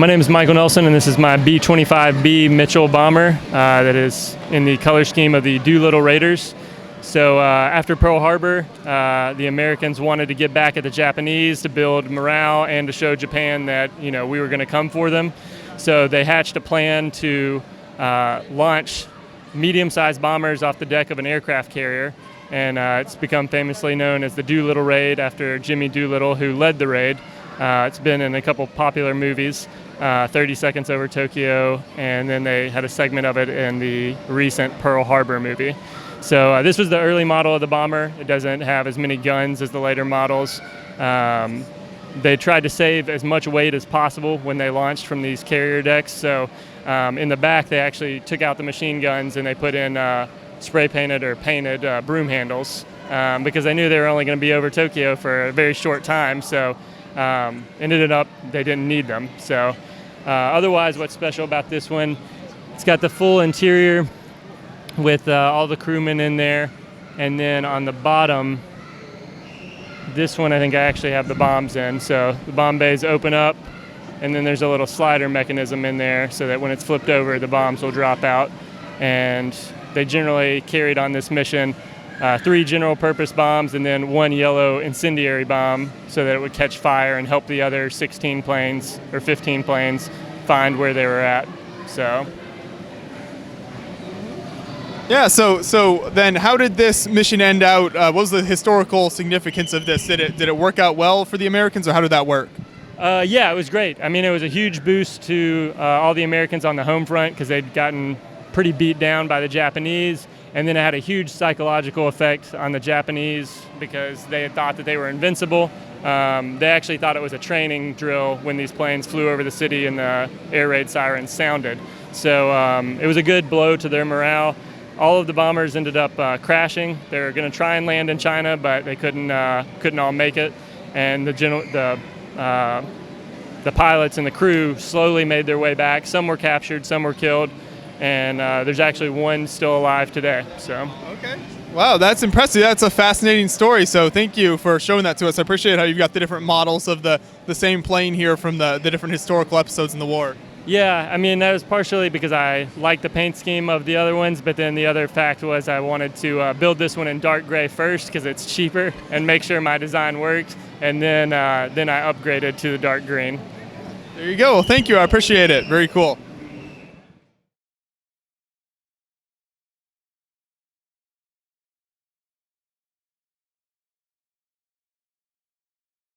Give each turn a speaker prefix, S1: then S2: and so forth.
S1: My name is Michael Nelson, and this is my B-25B Mitchell bomber that is in the color scheme of the Doolittle Raiders. So after Pearl Harbor, the Americans wanted to get back at the Japanese to build morale and to show Japan that we were going to come for them. So they hatched a plan to launch medium-sized bombers off the deck of an aircraft carrier, and it's become famously known as the Doolittle Raid after Jimmy Doolittle, who led the raid. It's been in a couple popular movies, 30 Seconds Over Tokyo, and then they had a segment of it in the recent Pearl Harbor movie. So this was the early model of the bomber. It doesn't have as many guns as the later models. They tried to save as much weight as possible when they launched from these carrier decks. So in the back, they actually took out the machine guns and they put in spray painted or painted broom handles because they knew they were only going to be over Tokyo for a very short time. So ended up they didn't need them. So otherwise, what's special about this one, it's got the full interior with all the crewmen in there, and then on the bottom, this one I think I actually have the bombs in. So the bomb bays open up, and then there's a little slider mechanism in there so that when it's flipped over, the bombs will drop out. And they generally carried on this mission 3 general purpose bombs and then 1 yellow incendiary bomb so that it would catch fire and help the other 16 planes or 15 planes find where they were at. So
S2: yeah, so then how did this mission end out? What was the historical significance of this? Did it work out well for the Americans, or how did that work?
S1: Yeah, it was great. I mean, it was a huge boost to all the Americans on the home front because they'd gotten pretty beat down by the Japanese. And then it had a huge psychological effect on the Japanese because they had thought that they were invincible. They actually thought it was a training drill when these planes flew over the city and the air raid sirens sounded. So it was a good blow to their morale. All of the bombers ended up crashing. They were going to try and land in China, but they couldn't all make it. And the pilots and the crew slowly made their way back. Some were captured, some were killed. And there's actually one still alive today. So. Okay.
S2: Wow, that's impressive. That's a fascinating story. So thank you for showing that to us. I appreciate how you've got the different models of the same plane here from the different historical episodes in the war.
S1: Yeah, I mean, that was partially because I liked the paint scheme of the other ones, but then the other fact was I wanted to build this one in dark gray first because it's cheaper and make sure my design worked, and then I upgraded to the dark green.
S2: There you go. Well, thank you. I appreciate it. Very cool.